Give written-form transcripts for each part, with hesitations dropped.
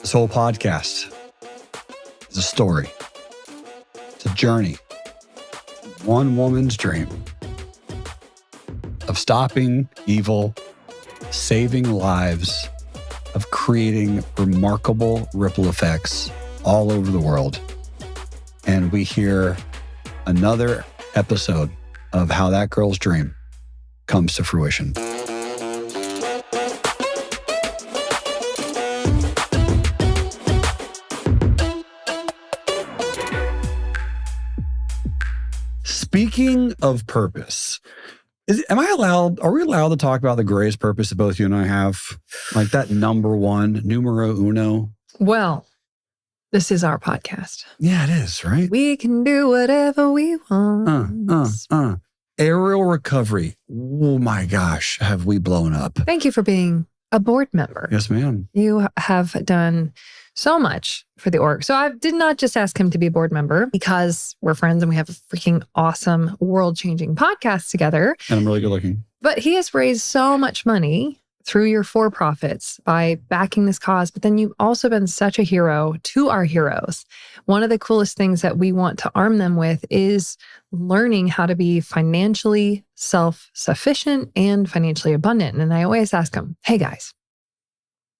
This whole podcast is a story. It's a journey. One woman's dream of stopping evil, saving lives, of creating remarkable ripple effects all over the world. And we hear another episode of how that girl's dream comes to fruition. Speaking of purpose, are we allowed to talk about the greatest purpose that both you and I have? Like that number one, numero uno? Well, this is our podcast. Yeah, it is, right? We can do whatever we want. Aerial recovery. Oh my gosh, have we blown up? Thank you for being a board member. Yes, ma'am. You have done so much for the org. So I did not just ask him to be a board member because we're friends and we have a freaking awesome world-changing podcast together. And I'm really good looking. But he has raised so much money through your for-profits by backing this cause. But then you've also been such a hero to our heroes. One of the coolest things that we want to arm them with is learning how to be financially self-sufficient and financially abundant. And I always ask them, hey guys,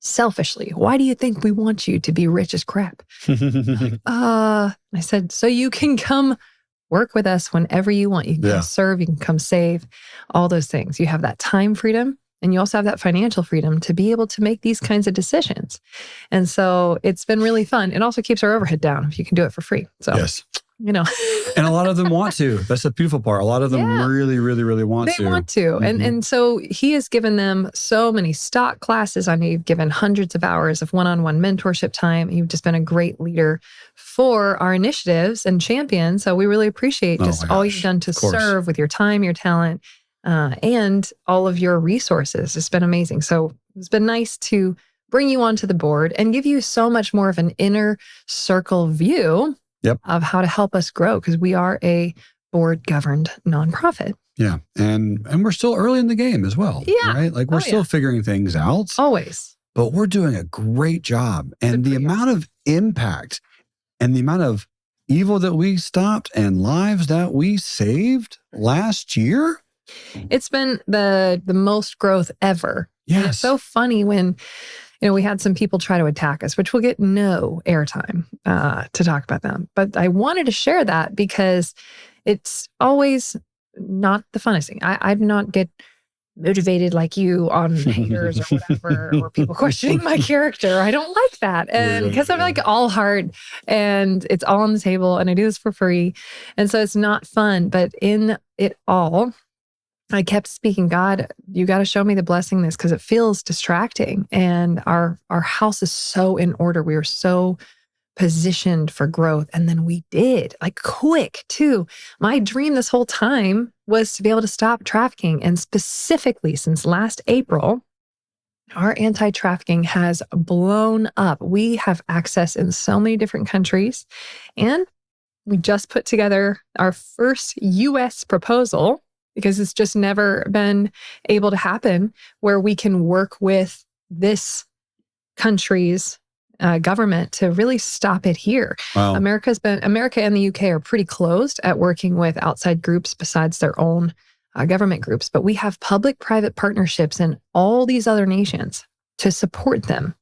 selfishly, why do you think we want you to be rich as crap? I said, so you can come work with us whenever you want. You can come serve, you can come save, all those things. You have that time freedom and you also have that financial freedom to be able to make these kinds of decisions. And so it's been really fun. It also keeps our overhead down if you can do it for free. So, yes. You know. And a lot of them want to. That's the beautiful part. A lot of them really, really, really want to. They want to. Mm-hmm. And so he has given them so many stock classes. I know you've given hundreds of hours of one-on-one mentorship time. You've just been a great leader for our initiatives and champions. So we really appreciate just all you've done to serve with your time, your talent, and all of your resources. It's been amazing. So it's been nice to bring you onto the board and give you so much more of an inner circle view of how to help us grow, because we are a board-governed nonprofit. Yeah. And we're still early in the game as well. Yeah. Right? Like we're still figuring things out. Always. But we're doing a great job. And the amount of impact and the amount of evil that we stopped and lives that we saved last year. It's been the most growth ever. Yes. And it's so funny when we had some people try to attack us, which will get no airtime to talk about them. But I wanted to share that because it's always not the funnest thing. I do not get motivated like you on haters or whatever, or people questioning my character. I don't like that. And because I'm like all hard and it's all on the table and I do this for free. And so it's not fun. But in it all, I kept speaking, God, you got to show me the blessing in this because it feels distracting. And our house is so in order. We were so positioned for growth. And then we did, like quick too. My dream this whole time was to be able to stop trafficking. And specifically since last April, our anti-trafficking has blown up. We have access in so many different countries. And we just put together our first U.S. proposal, because it's just never been able to happen, where we can work with this country's government to really stop it here. Wow. America and the UK are pretty closed at working with outside groups besides their own government groups. But we have public-private partnerships in all these other nations to support them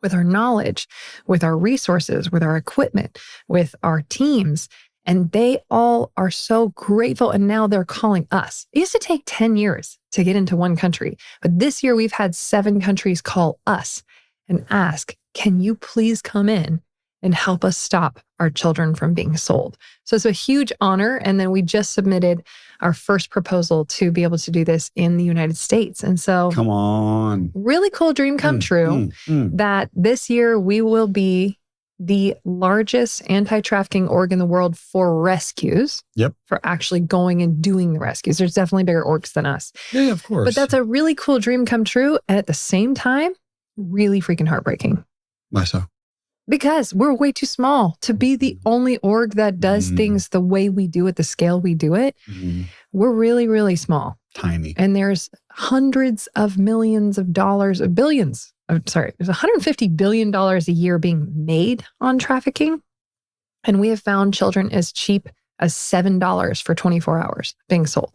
with our knowledge, with our resources, with our equipment, with our teams. And they all are so grateful. And now they're calling us. It used to take 10 years to get into one country. But this year we've had 7 countries call us and ask, can you please come in and help us stop our children from being sold? So it's a huge honor. And then we just submitted our first proposal to be able to do this in the United States. And so come on, really cool dream come true that this year we will be the largest anti-trafficking org in the world for rescues. Yep. For actually going and doing the rescues. There's definitely bigger orgs than us. Yeah, of course. But that's a really cool dream come true. And at the same time, really freaking heartbreaking. Why so? Because we're way too small to be the only org that does things the way we do it, the scale we do it. We're really, really small. Tiny. And there's hundreds of millions of dollars, billions there's $150 billion a year being made on trafficking. And we have found children as cheap as $7 for 24 hours being sold.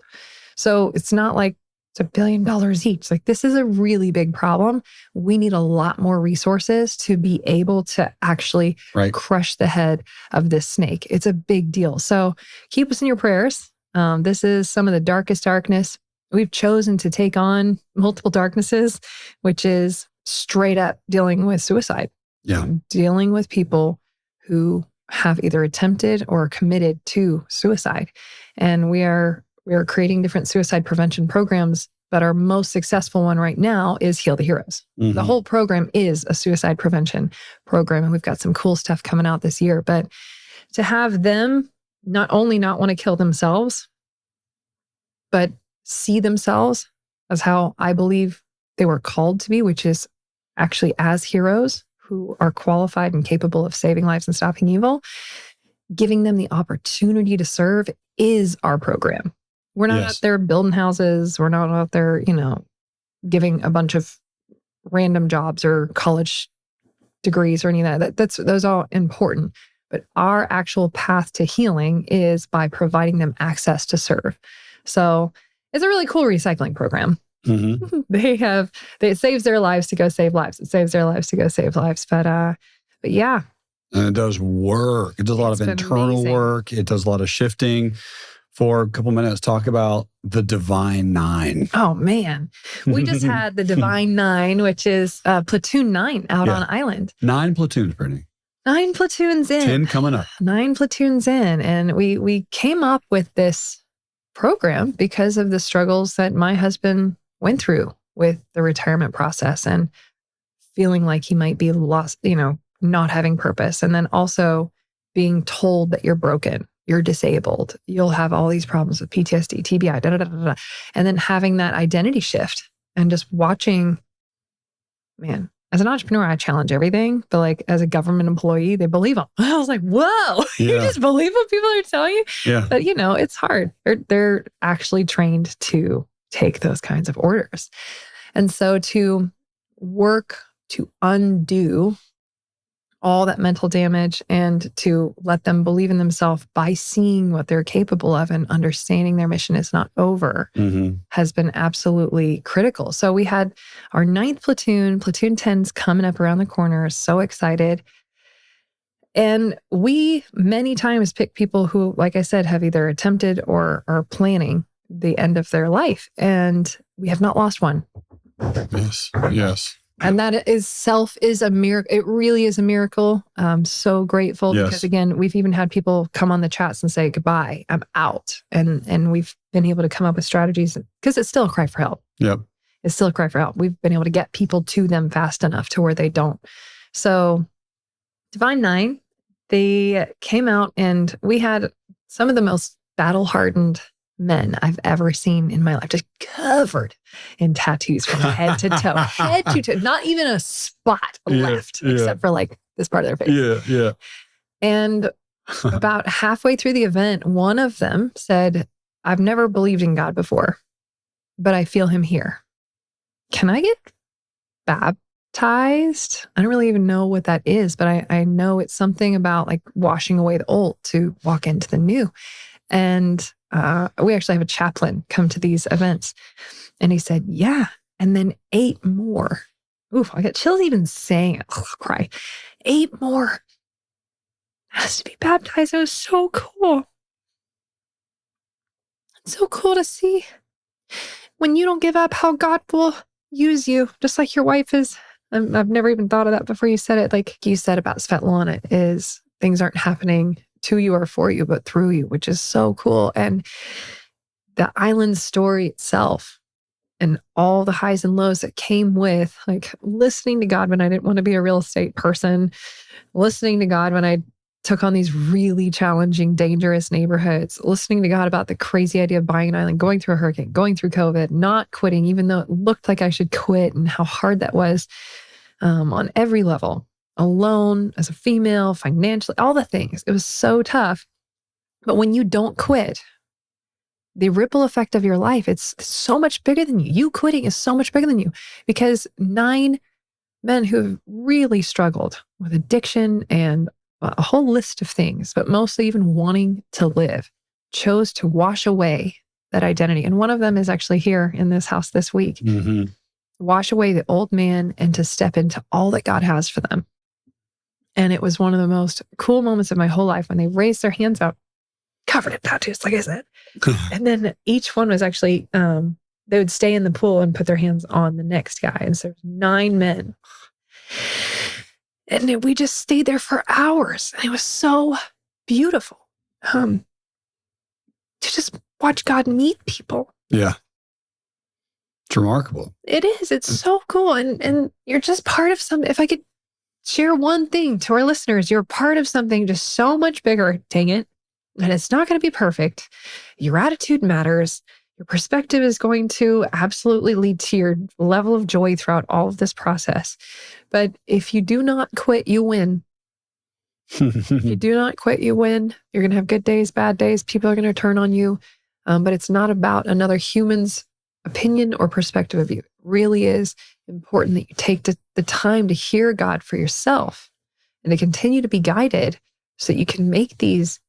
So it's not like it's $1 billion each. Like, this is a really big problem. We need a lot more resources to be able to actually crush the head of this snake. It's a big deal. So keep us in your prayers. This is some of the darkest darkness. We've chosen to take on multiple darknesses, which is straight up dealing with suicide. Yeah. Dealing with people who have either attempted or committed to suicide. And we are creating different suicide prevention programs, but our most successful one right now is Heal the Heroes. Mm-hmm. The whole program is a suicide prevention program, and we've got some cool stuff coming out this year. But to have them not only not want to kill themselves, but see themselves as how I believe they were called to be, which is actually as heroes who are qualified and capable of saving lives and stopping evil, giving them the opportunity to serve is our program. We're not out there building houses. We're not out there, giving a bunch of random jobs or college degrees or any of that. Those are all important. But our actual path to healing is by providing them access to serve. So it's a really cool recycling program. Mm-hmm. It saves their lives to go save lives. It saves their lives to go save lives. But yeah. And it does work. It does a lot of internal work. It does a lot of shifting. For a couple minutes, talk about the Divine Nine. Oh, man. We just had the Divine Nine, which is Platoon 9 out on island. 9 platoons, Britnie. 9 platoons in. 10 coming up. 9 platoons in. And we came up with this program because of the struggles that my husband went through with the retirement process and feeling like he might be lost, not having purpose. And then also being told that you're broken, you're disabled, you'll have all these problems with PTSD, TBI, and then having that identity shift and just watching, man, as an entrepreneur, I challenge everything, but like as a government employee, they believe them. I was like, whoa, you just believe what people are telling you? Yeah. But it's hard. They're actually trained to take those kinds of orders. And so to work to undo all that mental damage and to let them believe in themselves by seeing what they're capable of and understanding their mission is not over has been absolutely critical. So we had our 9th platoon, Platoon 10's coming up around the corner. So excited. And we many times pick people who, like I said, have either attempted or are planning the end of their life. And we have not lost one. Yes. And that is a miracle. It really is a miracle. I'm so grateful because, again, we've even had people come on the chats and say, goodbye, I'm out. And we've been able to come up with strategies because it's still a cry for help. Yep. It's still a cry for help. We've been able to get people to them fast enough to where they don't. So Divine Nine, they came out and we had some of the most battle-hardened men I've ever seen in my life, just covered in tattoos from head to toe, not even a spot left except for like this part of their face. Yeah. And about halfway through the event, one of them said, I've never believed in God before, but I feel him here. Can I get baptized? I don't really even know what that is, but I know it's something about like washing away the old to walk into the new. And we actually have a chaplain come to these events. And he said, yeah. And then 8 more. Oof, I got chills even saying it. I'll cry. 8 more has to be baptized. It was so cool. It's so cool to see when you don't give up how God will use you, just like your wife is. I've never even thought of that before you said it. Like you said about Svetlana, is things aren't happening to you or for you, but through you, which is so cool. And the island story itself and all the highs and lows that came with like listening to God when I didn't want to be a real estate person, listening to God when I took on these really challenging, dangerous neighborhoods, listening to God about the crazy idea of buying an island, going through a hurricane, going through COVID, not quitting, even though it looked like I should quit and how hard that was on every level. Alone, as a female, financially, all the things. It was so tough. But when you don't quit, the ripple effect of your life, it's so much bigger than you. You quitting is so much bigger than you because 9 men who have really struggled with addiction and a whole list of things, but mostly even wanting to live, chose to wash away that identity. And one of them is actually here in this house this week. Wash away the old man and to step into all that God has for them. And it was one of the most cool moments of my whole life when they raised their hands up, covered in tattoos, like I said. And then each one was actually, they would stay in the pool and put their hands on the next guy. And so 9 men. And we just stayed there for hours. And it was so beautiful to just watch God meet people. Yeah. It's remarkable. It is. It's so cool. And you're just part of something. If I could share one thing to our listeners, you're part of something just so much bigger, dang it. And it's not going to be perfect. Your attitude matters. Your perspective is going to absolutely lead to your level of joy throughout all of this process. But if you do not quit, you win. If you do not quit, you win. You're going to have good days, bad days. People are going to turn on you. But it's not about another human's opinion or perspective of you. It really is important that you take the time to hear God for yourself and to continue to be guided so that you can make these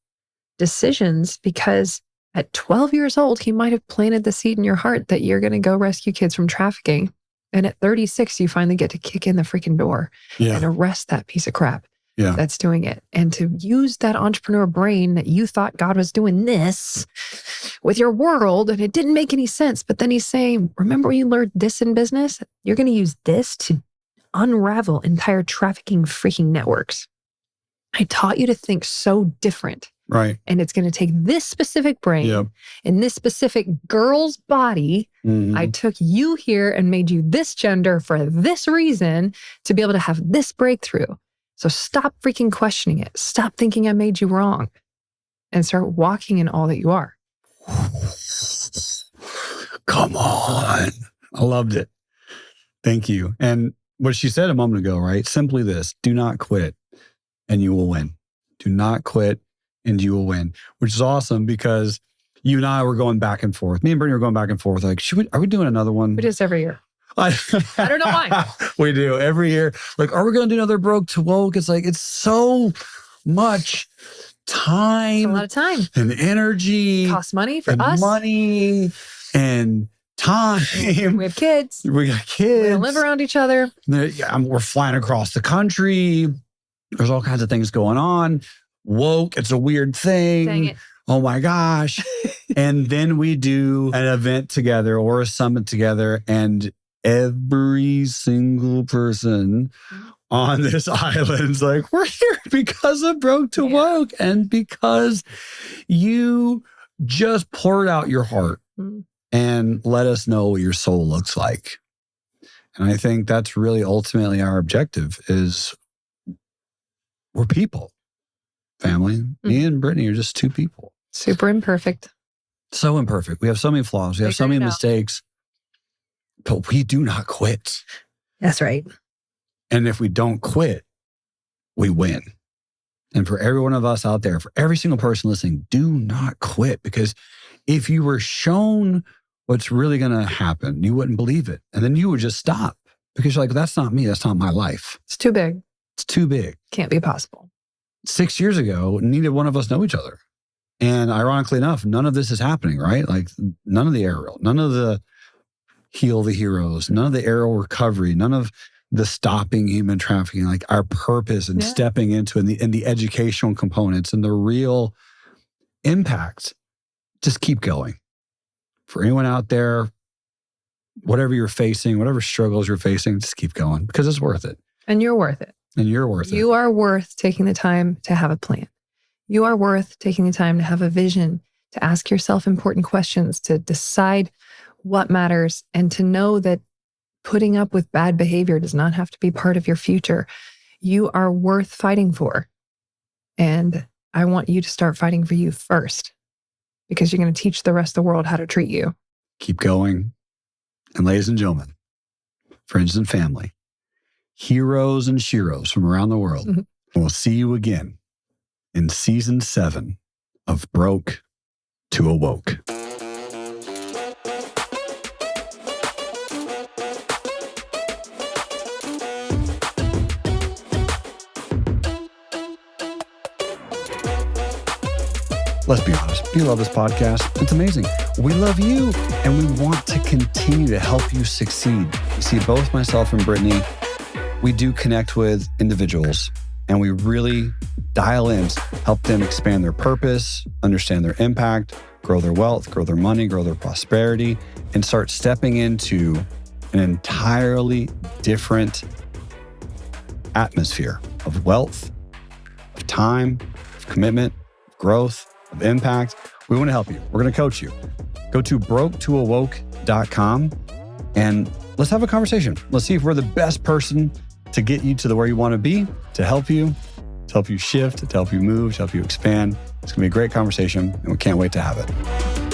decisions, because at 12 years old, he might have planted the seed in your heart that you're going to go rescue kids from trafficking. And at 36, you finally get to kick in the freaking door and arrest that piece of crap that's doing it. And to use that entrepreneur brain that you thought God was doing this with your world, and it didn't make any sense. But then he's saying, remember when you learned this in business? You're going to use this to unravel entire trafficking freaking networks. I taught you to think so different. Right. And it's going to take this specific brain and this specific girl's body. I took you here and made you this gender for this reason to be able to have this breakthrough. So stop freaking questioning it. Stop thinking I made you wrong and start walking in all that you are. Come on. I loved it. Thank you. And what she said a moment ago, right? Simply this: do not quit and you will win. Do not quit and you will win, which is awesome because you and I were going back and forth. Me and Britnie were going back and forth. Like, are we doing another one? We do this every year. I don't know why. We do every year. Like, are we going to do another Broke to Woke? It's like, it's so much time. It's a lot of time. And energy. It costs money for us. Money and time. We have kids. We got kids. We don't live around each other. We're flying across the country. There's all kinds of things going on. Woke, it's a weird thing. Dang it. Oh my gosh. And then we do an event together or a summit together, and every single person on this island's like, we're here because of Broke to Woke and because you just poured out your heart and let us know what your soul looks like. And I think that's really ultimately our objective is we're people. Family. Me and Britnie are just two people. Super imperfect. So imperfect. We have so many flaws. We have so many mistakes. But we do not quit. That's right. And if we don't quit, we win. And for every one of us out there, for every single person listening, do not quit. Because if you were shown what's really going to happen, you wouldn't believe it. And then you would just stop. Because you're like, that's not me. That's not my life. It's too big. It's too big. Can't be possible. 6 years ago, neither one of us know each other. And ironically enough, none of this is happening, right? Like none of the aerial, none of the heal the heroes, none of the aerial recovery, none of the stopping human trafficking, like our purpose and stepping into and the educational components and the real impact. Just keep going. For anyone out there, whatever you're facing, whatever struggles you're facing, just keep going because it's worth it. And you're worth it. And you're worth it. You are worth taking the time to have a plan. You are worth taking the time to have a vision, to ask yourself important questions, to decide what matters, and to know that putting up with bad behavior does not have to be part of your future. You are worth fighting for. And I want you to start fighting for you first, because you're going to teach the rest of the world how to treat you. Keep going. And ladies and gentlemen, friends and family, heroes and sheroes from around the world, we'll see you again in season 7 of Broke to Awoke. let's be honest, you love this podcast. It's amazing. We love you, and we want to continue to help you succeed. You see, both myself and Britnie, we do connect with individuals, and we really dial in, help them expand their purpose, understand their impact, grow their wealth, grow their money, grow their prosperity, and start stepping into an entirely different atmosphere of wealth, of time, of commitment, of growth, of impact. We want to help you. We're going to coach you. Go to broketoawoke.com and let's have a conversation. Let's see if we're the best person to get you to where you want to be, to help you shift, to help you move, to help you expand. It's going to be a great conversation, and we can't wait to have it.